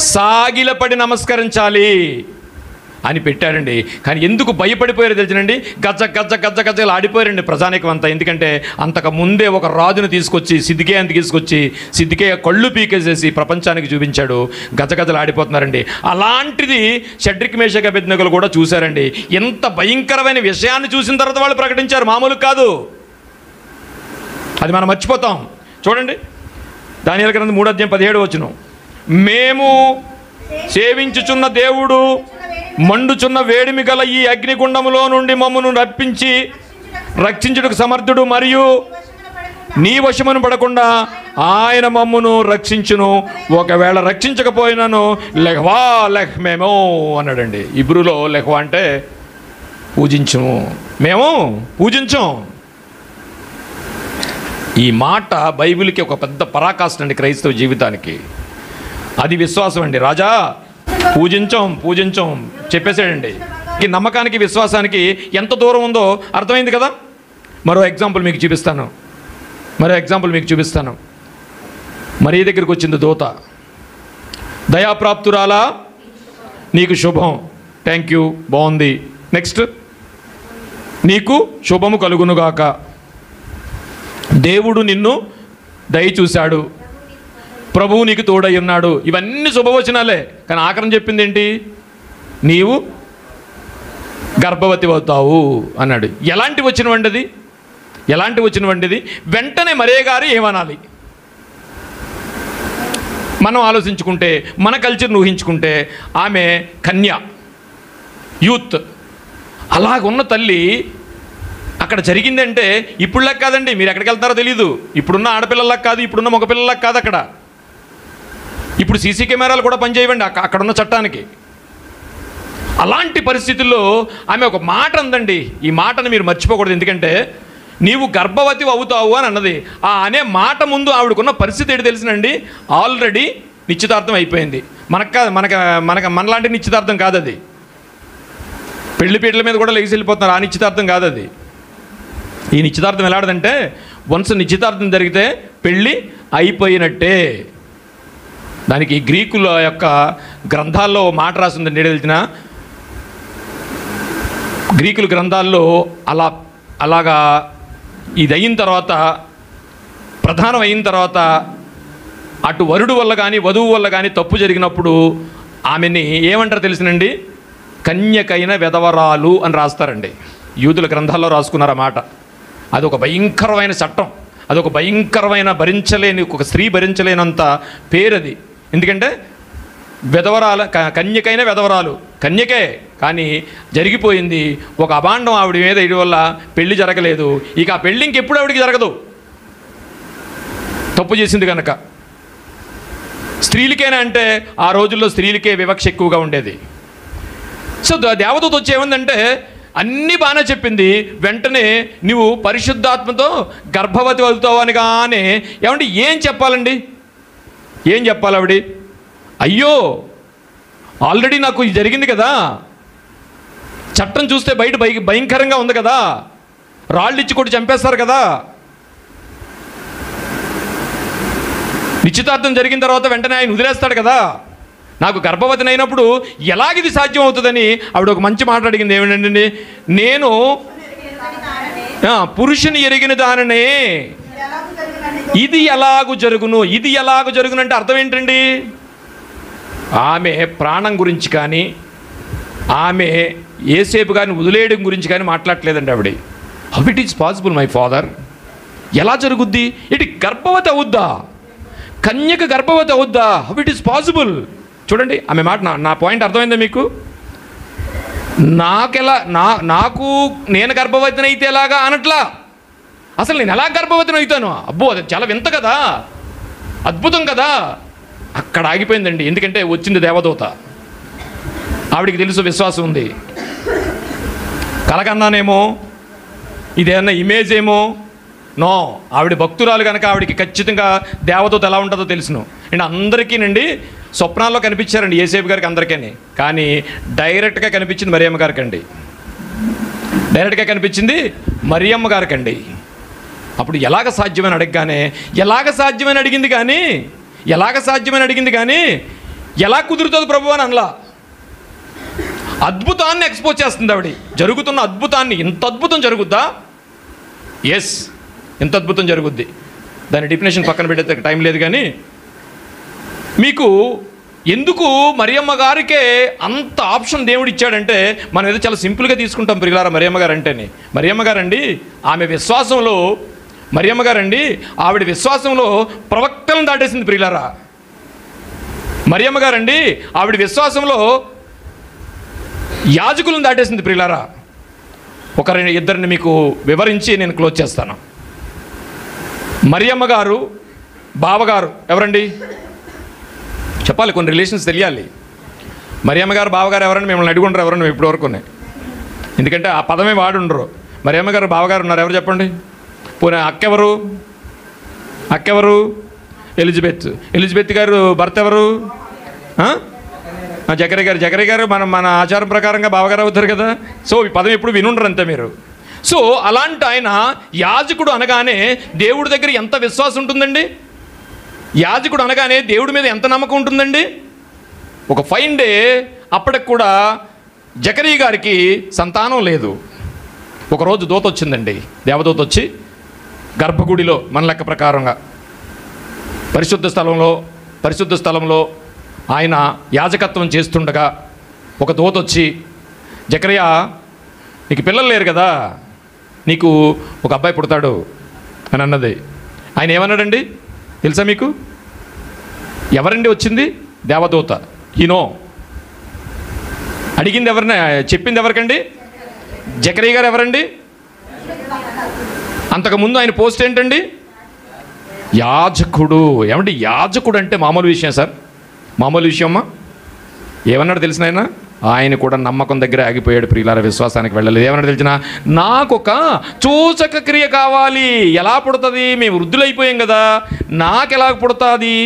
సాగిలపడి నమస్కరించాలి అని పెట్టారండి. కానీ ఎందుకు భయపడిపోయారో తెలిసినండి, గజ్జ గజ్జ గజ్జ గజ్జలు ఆడిపోయారండి ప్రజానికం అంతా. ఎందుకంటే అంతకు ముందే ఒక రాజును తీసుకొచ్చి సిద్ధికేయ కళ్ళు పీకేసేసి ప్రపంచానికి చూపించాడు. గజ్జ గజ్జలు ఆడిపోతున్నారండి. అలాంటిది షడ్రిక్ మేషక్ అబేద్నెగోలు కూడా చూశారండి. ఎంత భయంకరమైన విషయాన్ని చూసిన తర్వాత వాళ్ళు ప్రకటించారు, మామూలు కాదు. అది మనం మర్చిపోతాం. చూడండి, దానియేలు గ్రంథం 3:17 మేము సేవించుచున్న దేవుడు మండుచున్న వేడిమి గల ఈ అగ్నిగుండములో నుండి మమ్మను రక్షించుటకు సమర్థుడు, మరియు నీ వశమును పడకుండా ఆయన మమ్మను రక్షించును. ఒకవేళ రక్షించకపోయినాను లెహ్వా లెహ్మేమో అన్నాడండి. ఇబ్రూలో లెహ్వా అంటే పూజించుము, మేము పూజించం. ఈ మాట బైబిల్కి ఒక పెద్ద పరాకాష్ట అండి క్రైస్తవ జీవితానికి. అది విశ్వాసం అండి. రాజా పూజించం చెప్పేసాడండి. ఈ నమ్మకానికి విశ్వాసానికి ఎంత దూరం ఉందో అర్థమైంది కదా. మరో ఎగ్జాంపుల్ మీకు చూపిస్తాను. మరి దగ్గరికి వచ్చింది దూత. దయాప్రాప్తురాలా నీకు శుభం. థ్యాంక్ యూ, బాగుంది. నెక్స్ట్, నీకు శుభము కలుగునుగాక, దేవుడు నిన్ను దయ చూశాడు, ప్రభువు నీకు తోడై ఉన్నాడు. ఇవన్నీ శుభవచనాలే. కానీ ఆఖరణ చెప్పింది ఏంటి? నీవు గర్భవతి అవుతావు అన్నాడు. ఎలాంటి వచ్చిన వంటిది? వెంటనే మరియ గారు ఏమనాలి? మనం ఆలోచించుకుంటే, మన కల్చర్ని ఊహించుకుంటే, ఆమె కన్య, యూత్. అలాగున్న తల్లి అక్కడ జరిగిందంటే ఇప్పుడులాగా కాదండి. మీరు ఎక్కడికి వెళ్తారో తెలీదు. ఇప్పుడున్న ఆడపిల్లలకు కాదు, ఇప్పుడున్న మగపిల్లలకు కాదు. అక్కడ ఇప్పుడు సీసీ కెమెరాలు కూడా పనిచేయవండి అక్కడున్న చట్టానికి. అలాంటి పరిస్థితుల్లో ఆమె ఒక మాట అందండి. ఈ మాటను మీరు మర్చిపోకూడదు. ఎందుకంటే నీవు గర్భవతి అవుతావు అని అన్నది. ఆ అనే మాట ముందు ఆవిడకున్న పరిస్థితి ఏంటి తెలిసినండి? ఆల్రెడీ నిశ్చితార్థం అయిపోయింది. మనలాంటి నిశ్చితార్థం కాదు అది. పెళ్లిపీటల మీద కూడా లెగిసి వెళ్ళిపోతున్నారు. ఆ నిశ్చితార్థం కాదు అది. ఈ నిశ్చితార్థం ఎలాంటిదంటే, వన్స్ నిశ్చితార్థం జరిగితే పెళ్ళి అయిపోయినట్టే. దానికి గ్రీకుల యొక్క గ్రంథాల్లో మాట రాసిందండి. తెలిసిన గ్రీకుల గ్రంథాల్లో అలాగా ఇది అయిన తర్వాత, ప్రధానం అయిన తర్వాత, అటు వరుడు వల్ల కానీ వధువు వల్ల కానీ తప్పు జరిగినప్పుడు ఆమెని ఏమంటారు తెలిసినండి? కన్యకైన వెధవరాలు అని రాస్తారండి. యూదుల గ్రంథాల్లో రాసుకున్నారు ఆ మాట. అదొక భయంకరమైన చట్టం. అదొక భయంకరమైన ఒక స్త్రీ భరించలేనంత పేరు అది. ఎందుకంటే కన్యకైన వెధవరాలు, కన్యకే. కానీ జరిగిపోయింది ఒక అభాండం ఆవిడ మీద. ఇటు వల్ల పెళ్లి జరగలేదు. ఇక ఆ పెళ్ళి ఇంకెప్పుడు ఆవిడికి జరగదు, తప్పు చేసింది కనుక. స్త్రీలకేనా అంటే ఆ రోజుల్లో స్త్రీలకే వివక్ష ఎక్కువగా ఉండేది. సో దేవదూత వచ్చి ఏమందంటే, అన్నీ బాగానే చెప్పింది. వెంటనే నువ్వు పరిశుద్ధాత్మతో గర్భవతి అవుతావు అని. కానీ ఏమంటే ఏం చెప్పాలండి? ఏం చెప్పాలి ఆవిడ? అయ్యో, ఆల్రెడీ నాకు ఇది జరిగింది కదా. చట్టం చూస్తే బయట భయంకరంగా ఉంది కదా. రాళ్ళు ఇచ్చి కొట్టి చంపేస్తారు కదా. నిశ్చితార్థం జరిగిన తర్వాత వెంటనే ఆయన వదిలేస్తాడు కదా. నాకు గర్భవతిని అయినప్పుడు ఎలాగిది సాధ్యం అవుతుందని ఆవిడ ఒక మంచి మాట అడిగింది. ఏమిటండి? నేను పురుషుని ఎరిగిన దాననే ఇది ఎలాగు జరుగును. ఇది ఎలాగు జరుగును అంటే అర్థం ఏంటండి? ఆమె ప్రాణం గురించి కానీ, ఆమె ఏసేపు గారిని వదిలేయడం గురించి కానీ మాట్లాడలేదండి ఆవిడ. How it is possible my father? ఎలా జరుగుద్ది? ఇటు గర్భవతి అవుద్దా? కన్యక గర్భవతి అవుద్దా? How it is possible? చూడండి ఆమె మాట. నా పాయింట్ అర్థమైందా మీకు? నేను గర్భవతిని అయితే ఎలాగా అనట్లా. అసలు నేను ఎలా గర్భవతిని అవుతాను? అబ్బో, అది చాలా వింత కదా, అద్భుతం కదా. అక్కడ ఆగిపోయిందండి. ఎందుకంటే వచ్చింది దేవదూత. ఆవిడికి తెలుసు, విశ్వాసం ఉంది. కలకన్నానేమో, ఇదేమన్నా ఇమేజ్ ఏమో. నో, ఆవిడ భక్తురాలు కనుక ఆవిడికి ఖచ్చితంగా దేవదూత ఎలా ఉంటుందో తెలుసును. అండ్ అందరికీనండి స్వప్నాల్లో కనిపించారండి యేసేపు గారికి, అందరికీ. కానీ డైరెక్ట్గా కనిపించింది మరియమ్మ గారికండి. డైరెక్ట్గా కనిపించింది మరియమ్మ గారికండి. అప్పుడు ఎలాగ సాధ్యమని అడగగానే ఎలాగ సాధ్యమని అడిగింది కానీ ఎలా కుదురుతుంది ప్రభు అని అనలా, అద్భుతాన్ని ఎక్స్పోజ్ చేస్తుంది ఆవిడ. జరుగుతున్న అద్భుతాన్ని, ఇంత అద్భుతం జరుగుద్దా? ఎస్, ఇంత అద్భుతం జరుగుద్ది. దాని డెఫినేషన్ పక్కన పెట్టే టైం లేదు. కానీ మీకు ఎందుకు మరియమ్మ గారికే అంత ఆప్షన్ దేవుడు ఇచ్చాడంటే, మనం ఏదో చాలా సింపుల్గా తీసుకుంటాం ప్రియులారా. మరియమ్మ గారు అంటేనే, మరియమ్మ గారండి ఆమె విశ్వాసంలో, మరియమ్మ గారండి ఆవిడ విశ్వాసంలో ప్రవక్తలను దాటేసింది ప్రియులారా. మరియమ్మ గారండి ఆవిడ విశ్వాసంలో యాజకులను దాటేసింది ప్రియులారా. ఇద్దరిని మీకు వివరించి నేను క్లోజ్ చేస్తాను. మరియమ్మ గారు బావగారు ఎవరండి చెప్పాలి, కొన్ని రిలేషన్స్ తెలియాలి. మరియమ్మ గారు బావగారు ఎవరని మిమ్మల్ని అడుగుంటారు ఎవరన్నా ఇప్పటివరకు, ఎందుకంటే ఆ పదమే వాడుండరు. మరియమ్మ గారు బావగారు ఉన్నారు, ఎవరు చెప్పండి. పోనీ అక్కెవరు? ఎలిజబెత్ గారు భర్త ఎవరు? జకరీ గారు మన ఆచారం ప్రకారంగా బావగారు అవుతారు కదా. సో ఈ పదం ఎప్పుడు వినుండరు అంతే మీరు. సో అలాంటి ఆయన యాజకుడు అనగానే దేవుడి దగ్గర ఎంత విశ్వాసం ఉంటుందండి? యాజకుడు అనగానే దేవుడి మీద ఎంత నమ్మకం ఉంటుందండి? ఒక ఫైన్ డే అప్పటికి కూడా జకరీ గారికి సంతానం లేదు. ఒకరోజు దూత వచ్చిందండి, దేవదూత వచ్చి గర్భగుడిలో మన లెక్క ప్రకారంగా పరిశుద్ధ స్థలంలో ఆయన యాజకత్వం చేస్తుండగా ఒక దూత వచ్చి, జకరియా నీకు పిల్లలు లేరు కదా, నీకు ఒక అబ్బాయి పుడతాడు అని అన్నది. ఆయన ఏమన్నాడండి తెలుసా మీకు? ఎవరండి వచ్చింది? దేవదూత. ఈనో అడిగింది ఎవరిని, చెప్పింది ఎవరికండి? జకరీ గారు ఎవరండి? అంతకుముందు ఆయన పోస్ట్ ఏంటండి? యాజకుడు. ఏమంటే యాజకుడు అంటే మామూలు విషయం సార్, మామూలు విషయమ్మా. ఏమన్నాడు తెలిసిన ఆయన కూడా నమ్మకం దగ్గర ఆగిపోయాడు ప్రియులార, విశ్వాసానికి వెళ్ళలేదు. ఏమన్నా తెలిసిన, నాకొక సూచక క్రియ కావాలి. ఎలా పుడుతుంది? మేము వృద్ధులైపోయాం కదా, నాకెలా పుడుతుంది?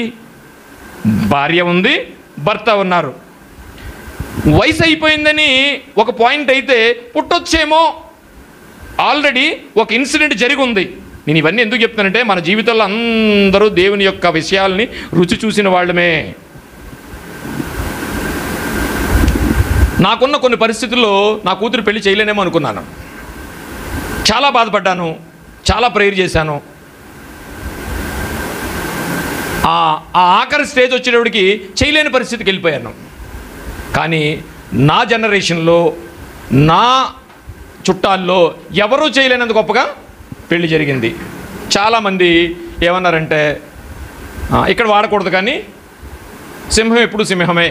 భార్య ఉంది, భర్త ఉన్నారు, వయసు అయిపోయిందని ఒక పాయింట్ అయితే పుట్టొచ్చేమో, ఆల్రెడీ ఒక ఇన్సిడెంట్ జరిగి ఉంది. నేను ఇవన్నీ ఎందుకు చెప్తానంటే, మన జీవితంలో అందరూ దేవుని యొక్క విషయాల్ని రుచి చూసిన వాళ్ళమే. నాకున్న కొన్ని పరిస్థితుల్లో నా కూతురు పెళ్లి చేయలేనేమో అనుకున్నాను, చాలా బాధపడ్డాను, చాలా ప్రేయర్ చేశాను. ఆ ఆఖరి స్టేజ్ వచ్చేటప్పటికి చేయలేని పరిస్థితికి వెళ్ళిపోయాను. కానీ నా జనరేషన్లో, నా చుట్టాల్లో ఎవరూ చేయలేనంత గొప్పగా పెళ్లి జరిగింది. చాలామంది ఏమన్నారంటే, ఇక్కడ వాడకూడదు కానీ సింహం ఎప్పుడు సింహమే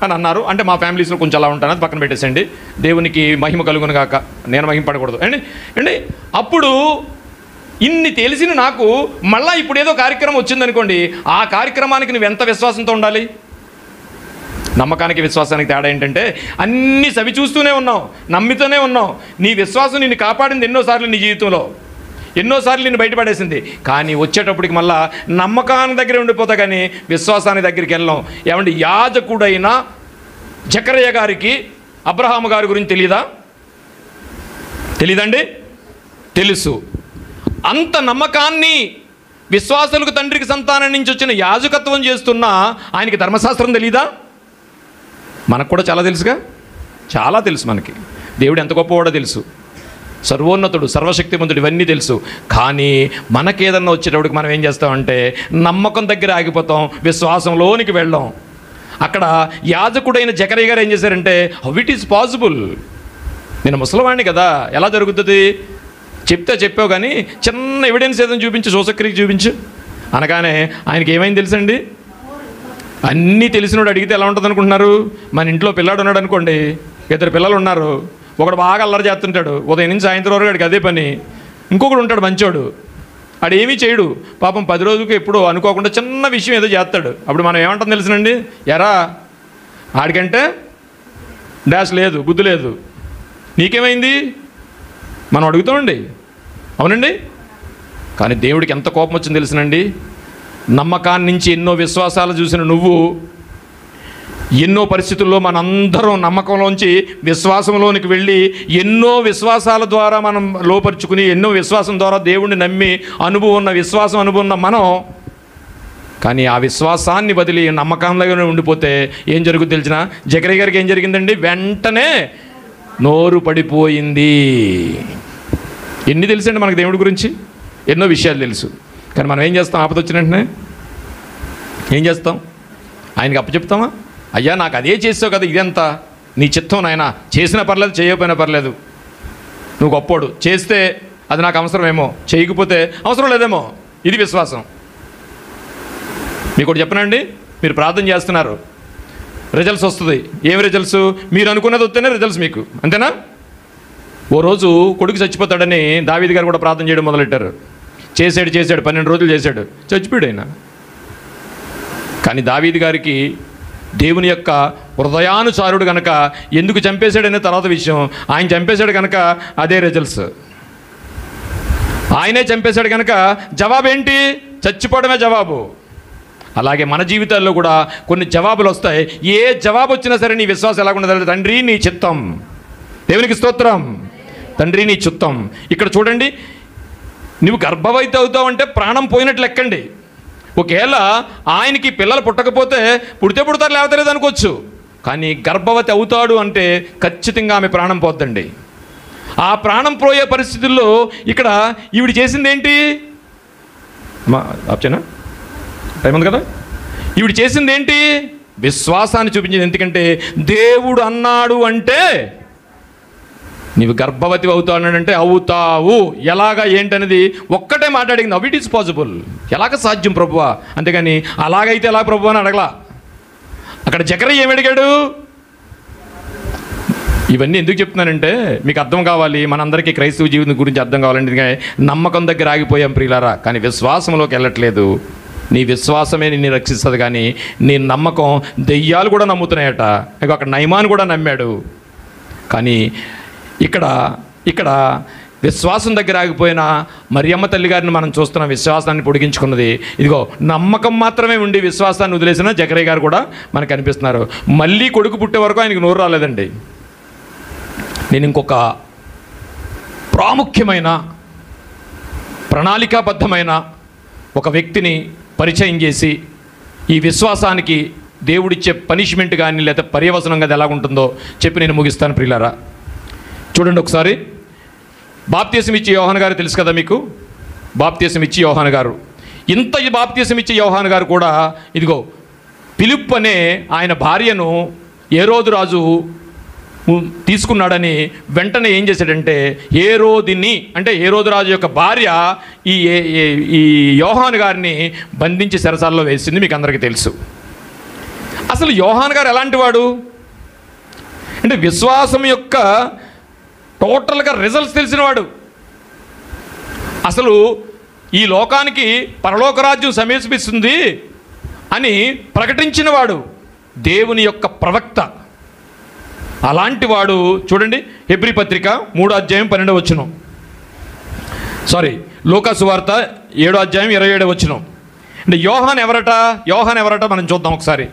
అని అన్నారు. అంటే మా ఫ్యామిలీస్లో కొంచెం అలా ఉంటాను, అది పక్కన పెట్టేసండి. దేవునికి మహిమ కలుగును గాక, నేను మహిమ పడకూడదు అండి. అప్పుడు ఇన్ని తెలిసిన నాకు మళ్ళీ ఇప్పుడు ఏదో కార్యక్రమం వచ్చిందనుకోండి, ఆ కార్యక్రమానికి నువ్వు ఎంత విశ్వాసంతో ఉండాలి? నమ్మకానికి విశ్వాసానికి తేడా ఏంటంటే, అన్నీ సవి చూస్తూనే ఉన్నావు, నమ్మితూనే ఉన్నావు. నీ విశ్వాసం నిన్ను కాపాడింది ఎన్నోసార్లు, నీ జీవితంలో ఎన్నోసార్లు నిన్ను బయటపడేసింది. కానీ వచ్చేటప్పటికి మళ్ళా నమ్మకాన్ని దగ్గర ఉండిపోతా కానీ విశ్వాసానికి దగ్గరికి వెళ్ళాం. ఏమంటే యాజకుడైన జకరయ్య గారికి అబ్రహాము గారి గురించి తెలీదండి? తెలుసు. అంత నమ్మకాన్ని విశ్వాసులకు తండ్రికి సంతానం నుంచి వచ్చిన యాజకత్వం చేస్తున్నా ఆయనకి ధర్మశాస్త్రం తెలీదా? మనకు కూడా చాలా తెలుసుగా, చాలా తెలుసు మనకి. దేవుడు ఎంత గొప్పవాడో తెలుసు, సర్వోన్నతుడు, సర్వశక్తిమంతుడు, ఇవన్నీ తెలుసు. కానీ మనకేదన్నా వచ్చేటప్పటికి మనం ఏం చేస్తామంటే నమ్మకం దగ్గర ఆగిపోతాం, విశ్వాసంలోనికి వెళ్ళాం. అక్కడ యాజకుడైన జకరయ్య గారు ఏం చేశారంటే, హౌ ఇట్ ఈస్ పాసిబుల్, నేను ముసలివాణ్ణి కదా, ఎలా జరుగుతుంది? చెప్పావు కానీ చిన్న ఎవిడెన్స్ ఏదైనా చూపించు, సూచక్రియకి చూపించు అనగానే ఆయనకి ఏమైంది తెలుసండి? అన్నీ తెలిసినోడు అడిగితే ఎలా ఉంటుంది అనుకుంటున్నారు? మన ఇంట్లో పిల్లాడు ఉన్నాడు అనుకోండి, 2 పిల్లలు ఉన్నారు, ఒకడు బాగా అల్లరి చేస్తుంటాడు, ఉదయం నుంచి సాయంత్రం వరకు వాడికి అదే పని. ఇంకొకడు ఉంటాడు మంచోడు, ఆడు ఏమీ చేయడు, పాపం 10 రోజులకు ఎప్పుడు అనుకోకుండా చిన్న విషయం ఏదో చేస్తాడు. అప్పుడు మనం ఏమంటాం తెలుసునండి, ఎరా ఆడికంటే డాష్ లేదు, బుద్ధి లేదు, నీకేమైంది మనం అడుగుతామండి, అవునండి. కానీ దేవుడికి ఎంత కోపం వచ్చింది తెలుసునండి? నమ్మకాన్ని నుంచి ఎన్నో విశ్వాసాలు చూసిన నువ్వు, ఎన్నో పరిస్థితుల్లో మనందరం నమ్మకంలోంచి విశ్వాసంలోనికి వెళ్ళి ఎన్నో విశ్వాసాల ద్వారా మనం లోపరుచుకుని, ఎన్నో విశ్వాసం ద్వారా దేవుణ్ణి నమ్మి అనుభవం ఉన్న మనం కానీ ఆ విశ్వాసాన్ని వదిలి నమ్మకంలోనే ఉండిపోతే ఏం జరుగుతుంది తెలిసిన? జకరియా గారికి ఏం జరిగిందండి? వెంటనే నోరు పడిపోయింది. ఎన్ని తెలుసండి మనకు దేవుడి గురించి? ఎన్నో విషయాలు తెలుసు. కానీ మనం ఏం చేస్తాం? ఆపద వచ్చిన వెంటనే ఏం చేస్తాం? ఆయనకి అప్పచెప్తామా? అయ్యా నాకు అదే చేసావు కదా, ఇదంతా నీ చిత్తం నాయన, చేసినా పర్లేదు చేయకపోయినా పర్లేదు, నువ్వు గొప్పోడు, చేస్తే అది నాకు అవసరమేమో, చేయకపోతే అవసరం లేదేమో. ఇది విశ్వాసం. మీకు ఒకటి చెప్పనండి, మీరు ప్రార్థన చేస్తున్నారు, రిజల్ట్స్ వస్తుంది. ఏం రిజల్ట్స్? మీరు అనుకున్నది వస్తేనే రిజల్ట్స్ మీకు, అంతేనా? ఓ రోజు కొడుకు చచ్చిపోతాడని దావీదు గారు కూడా ప్రార్థన చేయడం మొదలెట్టారు. చేశాడు 12 రోజులు చేశాడు, చచ్చిపోయాడు ఆయన. కానీ దావీదు గారికి దేవుని యొక్క హృదయానుసారుడు కనుక ఎందుకు చంపేశాడనే తర్వాత విషయం. ఆయన చంపేశాడు కనుక అదే రిజల్ట్స్. ఆయనే చంపేశాడు కనుక జవాబేంటి? చచ్చిపోవడమే జవాబు. అలాగే మన జీవితాల్లో కూడా కొన్ని జవాబులు వస్తాయి. ఏ జవాబు వచ్చినా సరే నీ విశ్వాసం ఎలా ఉండదు? తండ్రి నీ చిత్తం. దేవునికి స్తోత్రం. తండ్రి నీ చిత్తం. ఇక్కడ చూడండి, నువ్వు గర్భవతి అవుతావు అంటే ప్రాణం పోయినట్లు లెక్కండి. ఒకవేళ ఆయనకి పిల్లలు పుట్టకపోతే పుడితే పుడతారు, లేకపోతే లేదు అనుకోవచ్చు. కానీ గర్భవతి అవుతాడు అంటే ఖచ్చితంగా ఆమె ప్రాణం పోద్దండి. ఆ ప్రాణం పోయే పరిస్థితుల్లో ఇక్కడ ఈవిడ చేసింది ఏంటి? ఆప్చేనా? టైం ఉంది కదా. ఈవిడ చేసింది ఏంటి? విశ్వాసాన్ని చూపించింది. ఎందుకంటే దేవుడు అన్నాడు అంటే నీవు గర్భవతి అవుతావు అన్నాడంటే అవుతావు. ఎలాగా ఏంటనేది ఒక్కటే మాట్లాడింది. హౌ ఇట్ ఈస్ పాసిబుల్, ఎలాగ సాధ్యం ప్రభువా? అంతేగాని అలాగైతే ఎలా ప్రభువా అని అడగలా. అక్కడ జకరియా ఏమి అడిగాడు? ఇవన్నీ ఎందుకు చెప్తున్నానంటే మీకు అర్థం కావాలి, మనందరికీ క్రైస్తవ జీవితం గురించి అర్థం కావాలంటే నమ్మకం దగ్గర ఆగిపోయాం ప్రియులారా, కానీ విశ్వాసంలోకి వెళ్ళట్లేదు. నీ విశ్వాసమే నిన్ను రక్షిస్తుంది, కానీ నీ నమ్మకం దెయ్యాలు కూడా నమ్ముతున్నాయట. అక్కడ నయమాను కూడా నమ్మాడు. కానీ ఇక్కడ విశ్వాసం దగ్గర ఆగిపోయిన మరియమ్మ తల్లి గారిని మనం చూస్తున్నాం. విశ్వాసాన్ని పొడిగించుకున్నది. ఇదిగో నమ్మకం మాత్రమే ఉండి విశ్వాసాన్ని వదిలేసిన జకరియా గారు కూడా మనకు కనిపిస్తున్నారు. మళ్ళీ కొడుకు పుట్టే వరకు ఆయనకు నోరు రాలేదండి. నేను ఇంకొక ప్రాముఖ్యమైన ప్రణాళికాబద్ధమైన ఒక వ్యక్తిని పరిచయం చేసి ఈ విశ్వాసానికి దేవుడిచ్చే పనిష్మెంట్ కానీ లేదా పర్యవసనం కదా ఎలా ఉంటుందో చెప్పి నేను ముగిస్తాను ప్రియులారా. చూడండి ఒకసారి, బాప్తీసం ఇచ్చే యోహాను గారు తెలుసు కదా మీకు. బాప్తీసం ఇచ్చి యోహాను గారు, ఇంత బాప్తీసం ఇచ్చే యోహాను గారు కూడా ఇదిగో ఫిలిప్ అనే ఆయన భార్యను హేరోదు రాజు తీసుకున్నాడని వెంటనే ఏం చేశాడంటే హేరోదిని, అంటే హేరోదు రాజు యొక్క భార్య ఈ యోహాను గారిని బంధించి చెరసాలలో వేసింది. మీకు అందరికీ తెలుసు. అసలు యోహాను గారు ఎలాంటి వాడు అంటే విశ్వాసం యొక్క టోటల్గా రిజల్ట్స్ తెలిసినవాడు. అసలు ఈ లోకానికి పరలోక రాజ్యం సమీపిస్తుంది అని ప్రకటించినవాడు, దేవుని యొక్క ప్రవక్త. అలాంటి వాడు చూడండి, హెబ్రీ పత్రిక 3:12 లూకా సువార్త 7:27 అంటే యోహాను ఎవరట మనం చూద్దాం ఒకసారి.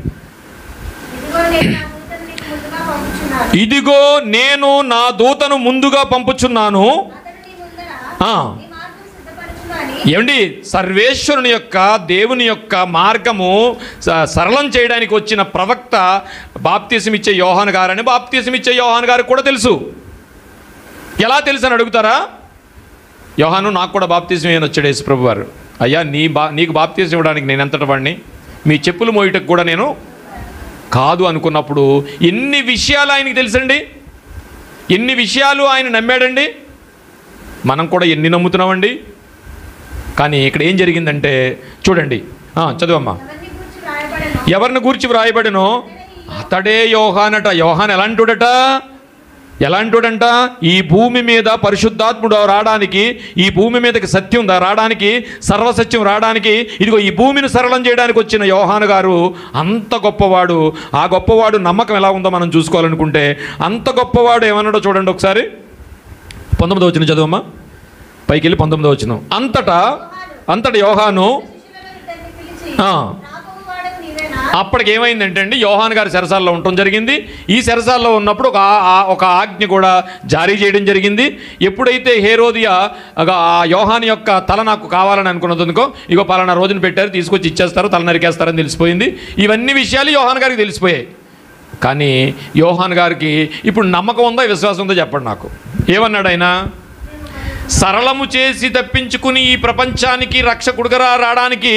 ఇదిగో నేను నా దూతను ముందుగా పంపుచున్నాను. ఏమండి, సర్వేశ్వరుని యొక్క దేవుని యొక్క మార్గము సరళం చేయడానికి వచ్చిన ప్రవక్త బాప్తీసం ఇచ్చే యోహాను గారని బాప్తీసం ఇచ్చే యోహాను గారికి కూడా తెలుసు. ఎలా తెలుసు అని అడుగుతారా? యోహాను నాకు కూడా బాప్తీసం ఏమని వచ్చాడు యేసు ప్రభు వారు. అయ్యా నీకు బాప్తీసం ఇవ్వడానికి నేను ఎంతటి వాడిని, మీ చెప్పులు మోయటకు కూడా నేను కాదు అనుకున్నప్పుడు ఎన్ని విషయాలు ఆయనకి తెలుసండి, ఎన్ని విషయాలు ఆయన నమ్మాడండి. మనం కూడా ఎన్ని నమ్ముతున్నామండి. కానీ ఇక్కడ ఏం జరిగిందంటే చూడండి, చదువమ్మా. ఎవరిని గూర్చి వ్రాయబడినో అతడే యోహానట. యోహాన్ ఎలాంటోడంట? ఈ భూమి మీద పరిశుద్ధాత్ముడు రావడానికి, ఈ భూమి మీదకి సత్యం రావడానికి, సర్వసత్యం రావడానికి, ఇదిగో ఈ భూమిని సరళం చేయడానికి వచ్చిన యోహాను గారు అంత గొప్పవాడు. ఆ గొప్పవాడు నమ్మకం ఎలా ఉందో మనం చూసుకోవాలనుకుంటే అంత గొప్పవాడు ఏమన్నాడో చూడండి ఒకసారి. 19వ చదువమ్మా, పైకి వెళ్ళి 19వ. అంతటా యోహాను అప్పటికి ఏమైందంటే అండి, యోహాను గారి చెరసాల్లో ఉండటం జరిగింది. ఈ చెరసాల్లో ఉన్నప్పుడు ఒక ఆజ్ఞ కూడా జారీ చేయడం జరిగింది. ఎప్పుడైతే హేరోదియా ఆ యోహాను యొక్క తల నాకు కావాలని అనుకున్నదనుకో, ఇగో పలానా రోజున పెట్టారు, తీసుకొచ్చి ఇచ్చేస్తారు, తల నరికేస్తారని తెలిసిపోయింది. ఇవన్నీ విషయాలు యోహాను గారికి తెలిసిపోయాయి. కానీ యోహాను గారికి ఇప్పుడు నమ్మకం ఉందా, విశ్వాసం ఉందో చెప్పండి నాకు. ఏమన్నాడు ఆయన? సరళము చేసి తప్పించుకుని ఈ ప్రపంచానికి రక్షకుడుగా రావడానికి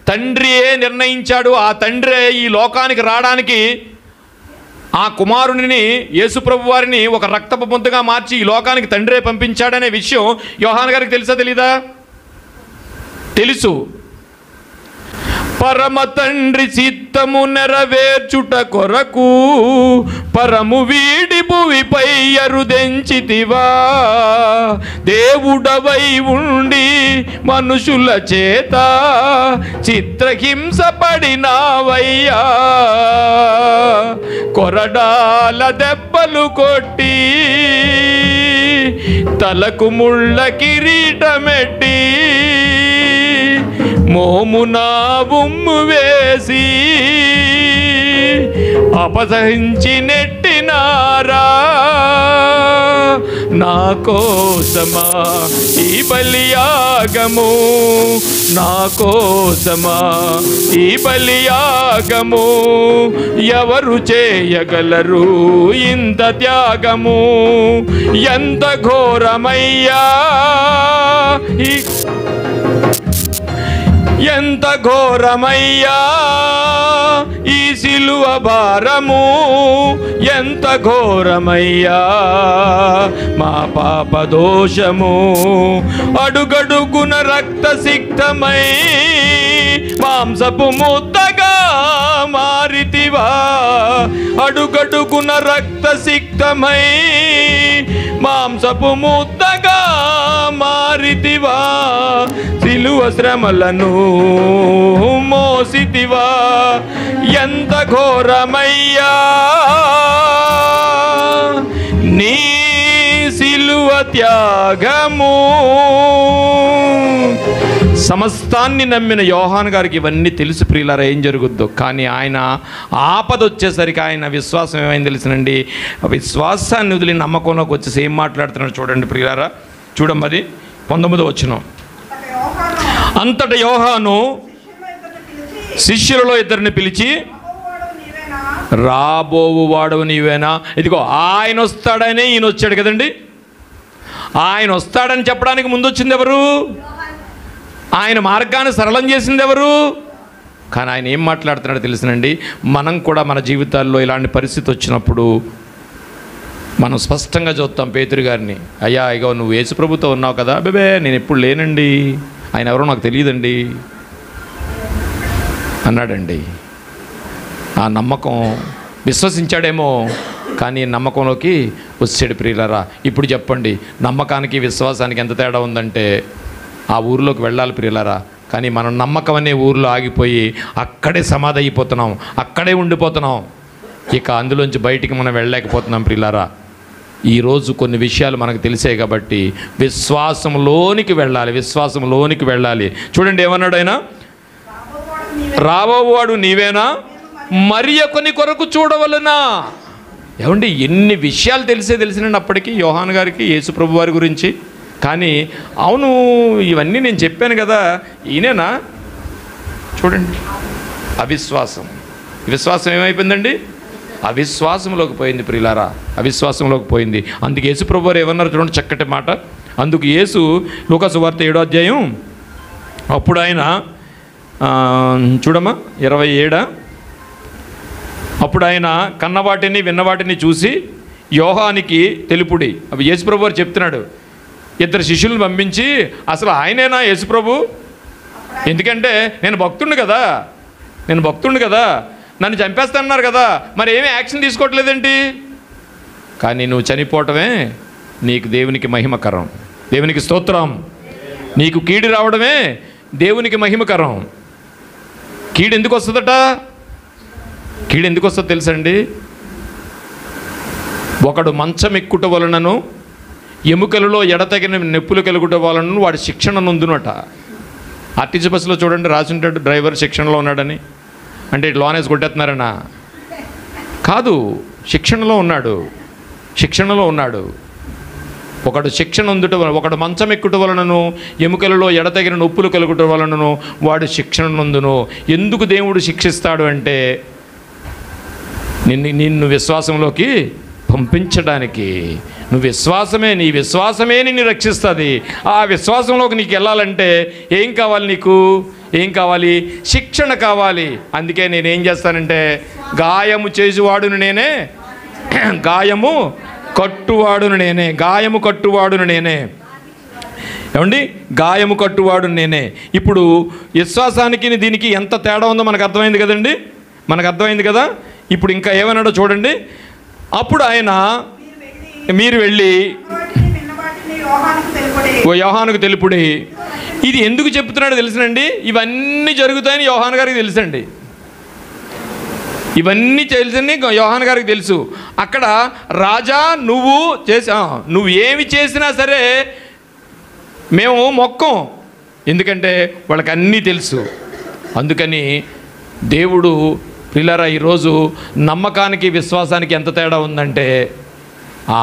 తండ్రియే నిర్ణయించాడు. ఆ తండ్రి ఈ లోకానికి రావడానికి ఆ కుమారుని యేసుప్రభు వారిని ఒక రక్తపు ముద్దగా మార్చి ఈ లోకానికి తండ్రే పంపించాడనే విషయం యోహాను గారికి తెలుసా తెలీదా? తెలుసు. పరమ తండ్రి చిత్తము నెరవేర్చుట కొరకు పరము వీడి భువిపై అరుదెంచితివా, దేవుడవై ఉండి మనుషుల చేత చిత్రహింస పడినావయ్యా, కొరడాల దెబ్బలు కొట్టి తలకు ముళ్ళ కిరీటమెట్టి మోమునా ఉమ్ము వేసి అపసహించి నెట్టినారా, నా కోసమా ఈ బలియాగము, నా కోసమా ఈ బలియాగము, ఎవరు చేయగలరు ఇంత త్యాగము, ఎంత ఘోరమయ్యా ఎంత ఘోరమయ్యా ఈ సిలువ భారము, ఎంత ఘోరమయ్యా మా పాప దోషము, అడుగడుగున రక్త సిక్తమై మాంసపు ముద్దగా మారితివా, అడుగడుగున రక్త సిక్తమై మాంసపు ముద్దగా మారితివా, సిలువ శ్రమలను మోసితివా, ఎంత ఘోరమయ్యా నీ సిలువ త్యాగము. సమస్తాన్ని నమ్మిన యోహాను గారికి ఇవన్నీ తెలుసు ప్రియులారా ఏం జరుగుద్దో. కానీ ఆయన ఆపద వచ్చేసరికి ఆయన విశ్వాసం ఏమైంది తెలుసునండి, విశ్వాసాన్ని వదిలి నమ్మకంలోకి వచ్చేసి ఏం మాట్లాడుతున్నాడు చూడండి ప్రియులారా. చూడమ్మది 19వ వచనం. అంతట యోహాను శిష్యులలో ఇద్దరిని పిలిచి, రాబోవు వాడవు నీవేనా? ఇదిగో ఆయన వస్తాడని ఈయన వచ్చాడు కదండి. ఆయన వస్తాడని చెప్పడానికి ముందు వచ్చింది ఎవరు? ఆయన మార్గాన్ని సరళం చేసింది ఎవరు? కానీ ఆయన ఏం మాట్లాడుతున్నాడో తెలుసునండి, మనం కూడా మన జీవితాల్లో ఇలాంటి పరిస్థితి వచ్చినప్పుడు మనం స్పష్టంగా చూస్తాం పేతురు గారిని, అయ్యా ఇగో నువ్వు యేసుప్రభుతో ఉన్నావు కదా, బేబే నేను ఎప్పుడు లేనండి, ఆయన ఎవరో నాకు తెలియదండి అన్నాడండి. ఆ నమ్మకం విశ్వసించాడేమో, కానీ నమ్మకంలోకి వచ్చాడు ప్రియులారా. ఇప్పుడు చెప్పండి, నమ్మకానికి విశ్వాసానికి ఎంత తేడా ఉందంటే, ఆ ఊరిలోకి వెళ్ళాలి ప్రియులారా, కానీ మనం నమ్మకం అనే ఊరిలో ఆగిపోయి అక్కడే సమాధి అయిపోతున్నాం, అక్కడే ఉండిపోతున్నాం, ఇక అందులోంచి బయటికి మనం వెళ్ళలేకపోతున్నాం ప్రియులారా. ఈరోజు కొన్ని విషయాలు మనకు తెలిసాయి కాబట్టి విశ్వాసంలోనికి వెళ్ళాలి, విశ్వాసంలోనికి వెళ్ళాలి. చూడండి ఏమన్నాడు ఆయన, రాబోవాడు నీవేనా, మరి కొన్ని కొరకు చూడవలనా. ఏమండి ఎన్ని విషయాలు తెలిసినండి అప్పటికి యోహాను గారికి యేసుప్రభు వారి గురించి. కానీ అవును ఇవన్నీ నేను చెప్పాను కదా, ఈయనేనా? చూడండి అవిశ్వాసం, విశ్వాసం ఏమైపోయిందండి, అవిశ్వాసంలోకి పోయింది ప్రియులారా, అవిశ్వాసంలోకి పోయింది. అందుకు యేసుప్రభు వారు ఏమన్నారు చూడండి చక్కటి మాట. అందుకు యేసు లూకా సువార్త 7వ అధ్యాయం, అప్పుడు ఆయన చూడమ్మా 27, అప్పుడు ఆయన కన్నవాటిని విన్నవాటిని చూసి యోహానికి తెలుపుడి. అవి యేసుప్రభు వారు చెప్తున్నాడు, ఇద్దరు శిష్యులను పంపించి, అసలు ఆయనేనా యేసుప్రభు? ఎందుకంటే నేను భక్తుడిని కదా, నన్ను చంపేస్తానన్నారు కదా, మరి ఏమీ యాక్షన్ తీసుకోవట్లేదేంటి? కానీ నువ్వు చనిపోవటమే నీకు దేవునికి మహిమకరం, దేవునికి స్తోత్రం. నీకు కీడు రావడమే దేవునికి మహిమకరం. కీడు ఎందుకు వస్తుందట? కీడు ఎందుకు వస్తుందో తెలుసండి, ఒకడు మంచం ఎక్కుట వలనను ఎముకలలో ఎడతగిన నొప్పులు కలుగుట వలన వాడి శిక్షణ నొందునట. ఆర్టీసీ బస్సులో చూడండి రాసి ఉంటాడు, డ్రైవర్ శిక్షణలో ఉన్నాడని. అంటే లోనేసి కొట్టేస్తున్నారనా? కాదు, శిక్షణలో ఉన్నాడు. ఒకడు శిక్షణ అందుట, ఒకడు మంచం ఎక్కుట వలనను ఎముకలలో ఎడతగిన నొప్పులు కలుగుట వలనను వాడు శిక్షణ నందును. ఎందుకు దేవుడు శిక్షిస్తాడు అంటే నిన్ను విశ్వాసంలోకి పంపించడానికి. నీ విశ్వాసమే నిన్ను రక్షిస్తుంది. ఆ విశ్వాసంలోకి నీకు వెళ్ళాలంటే ఏం కావాలి? శిక్షణ కావాలి. అందుకే నేనేం చేస్తానంటే గాయము చేసేవాడును నేనే, గాయము కట్టువాడును నేనే. ఏమండి? గాయము కట్టువాడు నేనే. ఇప్పుడు విశ్వాసానికి దీనికి ఎంత తేడా ఉందో మనకు అర్థమైంది కదా. ఇప్పుడు ఇంకా ఏమన్నాడో చూడండి. అప్పుడు ఆయన మీరు వెళ్ళి యోహానుకు తెలుపుడి. ఇది ఎందుకు చెప్తున్నాడో తెలుసునండి. ఇవన్నీ జరుగుతాయని యోహాను గారికి తెలుసండి. యోహాను గారికి తెలుసు. అక్కడ రాజా నువ్వు ఏమి చేసినా సరే మేము మొక్కం, ఎందుకంటే వాళ్ళకి అన్నీ తెలుసు. అందుకని దేవుడు ప్రియులారా ఈరోజు నమ్మకానికి విశ్వాసానికి ఎంత తేడా ఉందంటే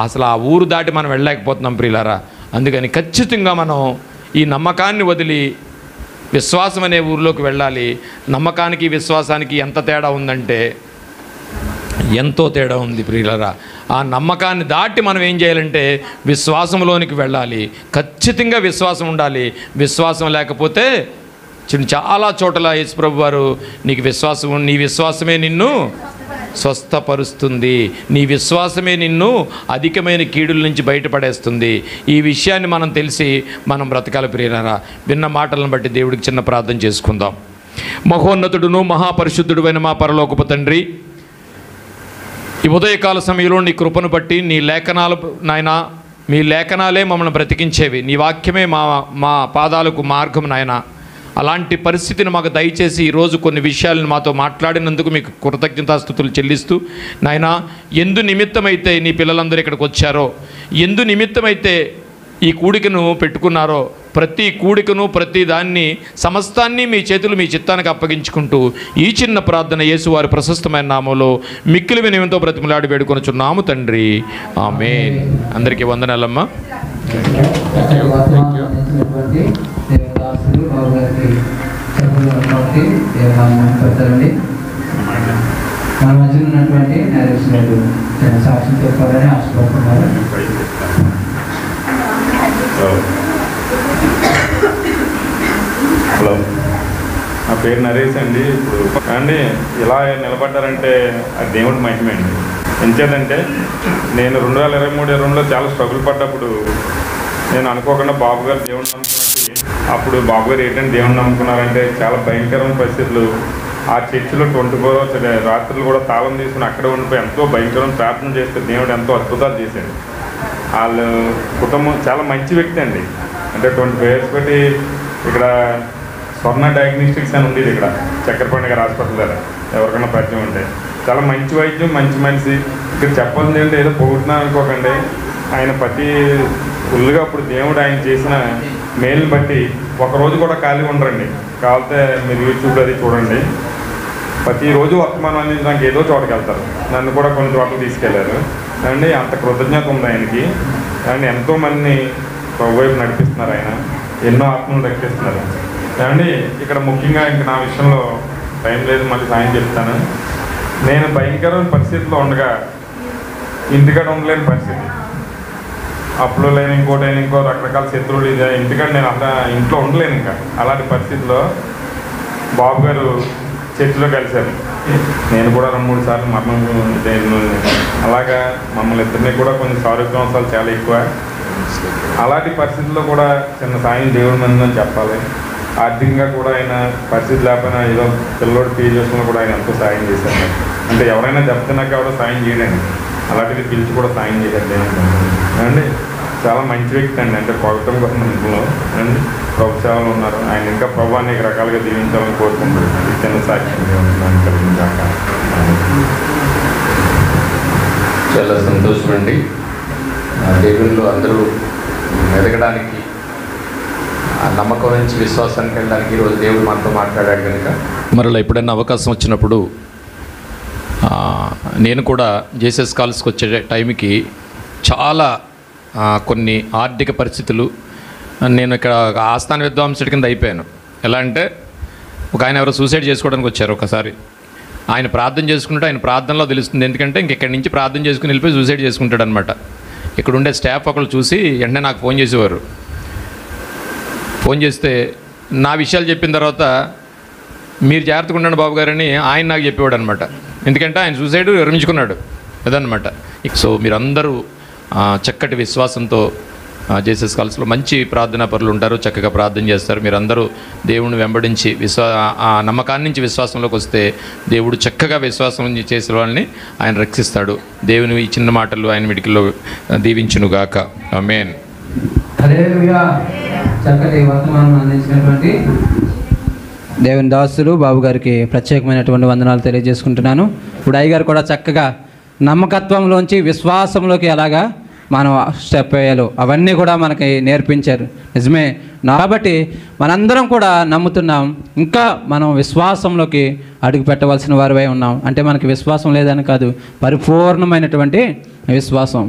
అసలు ఆ ఊరు దాటి మనం వెళ్ళలేకపోతున్నాం ప్రియులారా. అందుకని ఖచ్చితంగా మనం ఈ నమ్మకాన్ని వదిలి విశ్వాసం అనే ఊరిలోకి వెళ్ళాలి. నమ్మకానికి విశ్వాసానికి ఎంత తేడా ఉందంటే ఎంతో తేడా ఉంది ప్రియులారా. ఆ నమ్మకాన్ని దాటి మనం ఏం చేయాలంటే విశ్వాసంలోనికి వెళ్ళాలి. ఖచ్చితంగా విశ్వాసం ఉండాలి. విశ్వాసం లేకపోతే చాలా చోట్ల యేసుప్రభు వారు నీ విశ్వాసమే నిన్ను స్వస్థపరుస్తుంది, నీ విశ్వాసమే నిన్ను అధికమైన కీడుల నుంచి బయటపడేస్తుంది. ఈ విషయాన్ని మనం తెలిసి మనం బ్రతకాలి ప్రియులారా. విన్న మాటలను బట్టి దేవుడికి చిన్న ప్రార్థన చేసుకుందాం. మహోన్నతుడును మహాపరిశుద్ధుడువైన మా పరలోకపు తండ్రి, ఈ ఉదయకాల సమయంలో నీ కృపను బట్టి నీ లేఖనాలు నాయనా, మీ లేఖనాలే మమ్మల్ని బ్రతికించేవి. నీ వాక్యమే మా పాదాలకు మార్గం నాయనా. అలాంటి పరిస్థితిని మాకు దయచేసి ఈరోజు కొన్ని విషయాలను మాతో మాట్లాడినందుకు మీకు కృతజ్ఞతాస్తుతులు చెల్లిస్తూ నాయనా, ఎందు నిమిత్తమైతే నీ పిల్లలందరూ ఇక్కడికి వచ్చారో, ఎందు నిమిత్తమైతే ఈ కూడికను పెట్టుకున్నారో, ప్రతి కూడికను ప్రతి దాన్ని సమస్తాన్ని మీ చేతులు మీ చిత్తానికి అప్పగించుకుంటూ ఈ చిన్న ప్రార్థన యేసువారి ప్రశస్తమైన నామంలో మిక్కిలి వినయంతో బ్రతిమలాడి వేడుకొనుచున్నాము తండ్రి, ఆమేన్. అందరికీ వందనాలమ్మా. మన మధ్య ఉన్నటువంటి నరేష్ సాక్షి చెప్పాలని ఆశపడుతున్నారు. హలో, నా పేరు నరేష్ అండి. ఇప్పుడు అండి ఇలా నిలబడ్డారంటే అది దేవుడి మహిమే అండి. ఎంచేదంటే నేను 2023-2022లో చాలా స్ట్రగుల్ పడ్డప్పుడు నేను అనుకోకుండా బాబు గారు దేవుడిని నమ్ముకున్నట్టు, అప్పుడు బాబు గారు ఏంటంటే దేవుడిని నమ్ముకున్నారంటే చాలా భయంకరమైన పరిస్థితులు. ఆ చర్చిలో 24 రాత్రులు కూడా తాళం తీసుకుని అక్కడే ఉండిపోయి ఎంతో భయంకరమైన ప్రార్థన చేస్తే దేవుడు ఎంతో అద్భుతాలు చేశాడు. వాళ్ళ కుటుంబం చాలా మంచి వ్యక్తి అండి. అంటే 25 years బట్టి ఇక్కడ స్వర్ణ డయాగ్నోస్టిక్స్ అని ఉండేది ఇక్కడ చక్కెరపాణి గారి హాస్పిటల్ దగ్గర, ఎవరికైనా పరిచయం ఉంటే. చాలా మంచి వైద్యం, మంచి మనిషి. ఇక్కడ చెప్పాల్సింది ఏంటంటే ఏదో పొగుడుతున్నా అనుకోకండి. ఆయన ప్రతి ఫుల్గా అప్పుడు దేవుడు ఆయన చేసిన మేలుని బట్టి ఒకరోజు కూడా ఖాళీ ఉండరండి. కావాలంటే మీరు యూట్యూబ్లో అది చూడండి. ప్రతిరోజు వర్తమానం అనేది నాకు ఏదో చోటకి వెళ్తారు. నన్ను కూడా కొన్ని చోట్ల తీసుకెళ్లారు అండి. అంత కృతజ్ఞత ఉంది ఆయనకి. అండ్ ఎంతోమందిని వైపు నడిపిస్తున్నారు ఆయన, ఎన్నో ఆత్మలు రక్షిస్తున్నారు అండి. ఇక్కడ ముఖ్యంగా ఇంక నా విషయంలో టైం లేదు, మళ్ళీ సాయం చెప్తాను. నేను భయంకరమైన పరిస్థితిలో ఉండగా ఇంటికాడ ఉండలేని పరిస్థితి, అప్పులు లేని ఇంకోటైనా ఇంకో రకరకాల శత్రువులు ఇదే, ఇంటికాడ నేను అట్లా ఇంట్లో ఉండలేను. ఇంకా అలాంటి పరిస్థితిలో బాబు గారు చర్చిలో కలిశారు. నేను కూడా 2-3 సార్లు మరణం. అలాగా మమ్మల్ని ఇద్దరిని కూడా కొన్ని సారూప్యాంశాలు చాలా ఎక్కువ. అలాంటి పరిస్థితుల్లో కూడా చిన్న సాయం దేవుడి మందని చెప్పాలి. ఆర్థికంగా కూడా ఆయన పరిస్థితి లేకపోయినా ఏదో పిల్లోడు ఫీజు చేసుకున్నా కూడా ఆయన ఎంతో సాయం చేశారు. అంటే ఎవరైనా చెప్తున్నాక కూడా సాయం చేయడండి, అలాంటిది పిలిచి కూడా సాయం చేశారు అండి. చాలా మంచి వ్యక్తి అండి. అంటే పొగటం కోసం ఇంట్లో అండి ప్రభు సేవలు ఉన్నారు. ఆయన ఇంకా ప్రభు అనేక రకాలుగా దీవించాలని కోరుకుంటున్నారు. చిన్న సాక్ష్యంగా ఉంటుందని కలిగించాక చాలా సంతోషం అండి. దేవుళ్ళు అందరూ ఎదగడానికి ఆ నమ్మకం నుంచి విశ్వాసానికి వెళ్ళడానికి ఈరోజు దేవుడు మనతో మాట్లాడాడు కనుక మరలా ఎప్పుడైనా అవకాశం వచ్చినప్పుడు నేను కూడా జేసస్ కాల్స్కి వచ్చే టైంకి చాలా కొన్ని ఆర్థిక పరిస్థితులు, నేను ఇక్కడ ఆస్థాన విద్వాంసుడి కింద అయిపోయాను. ఎలా అంటే ఒక ఆయన ఎవరో సూసైడ్ చేసుకోవడానికి వచ్చారు. ఒకసారి ఆయన ప్రార్థన చేసుకుంటే ఆయన ప్రార్థనలో తెలుస్తుంది. ఎందుకంటే ఇక్కడి నుంచి ప్రార్థన చేసుకుని వెళ్ళిపోయి సూసైడ్ చేసుకుంటాడు అనమాట. ఇక్కడ ఉండే స్టాఫ్ ఒకళ్ళు చూసి వెంటనే నాకు ఫోన్ చేసేవారు. ఫోన్ చేస్తే నా విషయాలు చెప్పిన తర్వాత మీరు జాగ్రత్తగా ఉండండి బాబు గారని ఆయన నాకు చెప్పేవాడు అనమాట. ఎందుకంటే ఆయన సూసైడ్ విరమించుకున్నాడు అదనమాట. సో మీరందరూ చక్కటి విశ్వాసంతో జేసస్ కాల్స్లో మంచి ప్రార్థనా పరులు ఉంటారు, చక్కగా ప్రార్థన చేస్తారు. మీరందరూ దేవుని వెంబడించి ఆ నమ్మకాన్ని నుంచి విశ్వాసంలోకి వస్తే దేవుడు చక్కగా విశ్వాసం చేసే వాళ్ళని ఆయన రక్షిస్తాడు. దేవుని ఈ చిన్న మాటలు ఆయన మిడికిలో దీవించునుగాక. ఆమేన్. హల్లెలూయా. చక్కటి వర్తమానం అందించినటువంటి దేవుని దాసులు బాబు గారికి ప్రత్యేకమైనటువంటి వందనాలు తెలియజేసుకుంటున్నాను. ఇప్పుడు అయ్యగారు కూడా చక్కగా నమ్మకత్వంలోంచి విశ్వాసంలోకి ఎలాగా మనం స్టెప్ వేయాలో అవన్నీ కూడా మనకి నేర్పించారు. నిజమే. కాబట్టి మనందరం కూడా నమ్ముతున్నాం, ఇంకా మనం విశ్వాసంలోకి అడుగు పెట్టవలసిన వారివై ఉన్నాం. అంటే మనకి విశ్వాసం లేదని కాదు, పరిపూర్ణమైనటువంటి విశ్వాసం.